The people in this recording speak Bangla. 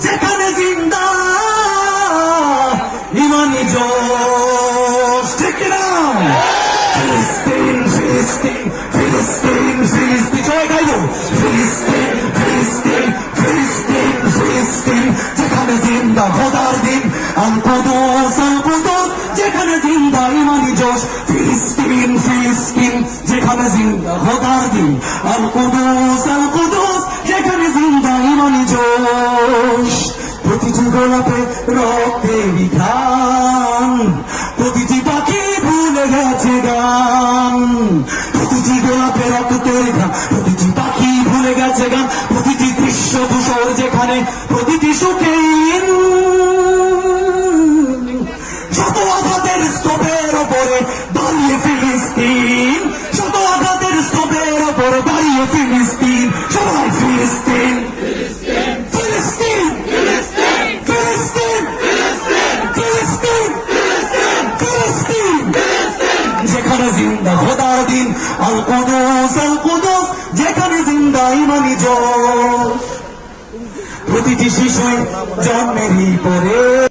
যেখানে জিন্দা ইমানি জোশ, ঠিক না? ফিলিস্তিন ফিলিস্তিন ফিলিস্তিন ফিলিস্তিন, সবাই গাইব ফিলিস্তিন ফিলিস্তিন ফিলিস্তিন ফিলিস্তিন, যেখানে জিন্দা খোদার দিন। আল কুদুস যেখানে জিন্দা ইমানি জোশ। ফিলিস্তিন ফিলিস্তিন, যেখানে জিন্দা খোদার দিন। আল কুদুস যেখানে জিন্দা ইমানি জোশ। প্রতিটি গোলাপে রক্তে বিধান, প্রতিটি পাখি ভুলে গেছে গান। প্রতিটি গোলাপে রক্তের গান, প্রতিটি পাখি ভুলে গেছে গান। প্রতিটি দৃশ্য ধূসর যেখানে, প্রতিটি সুখে শত আঘাতের স্তূপের ওপরে দাঁড়িয়ে ফিলিস্তিন, শত আঘাতের স্তূপের ওপরে দাঁড়িয়ে ফিলিস্তিন। সবাই ফিলিস্তিন ফিলিস্তিন ফিলিস্তিন ফিলিস্তিন ফিলিস্তিন, যেখানে জিন্দা খোদার দিন। আল কুদুস যেখানে জিন্দা ইমানি জোশ। প্রতিটি শিশুই জন্মেরই পরে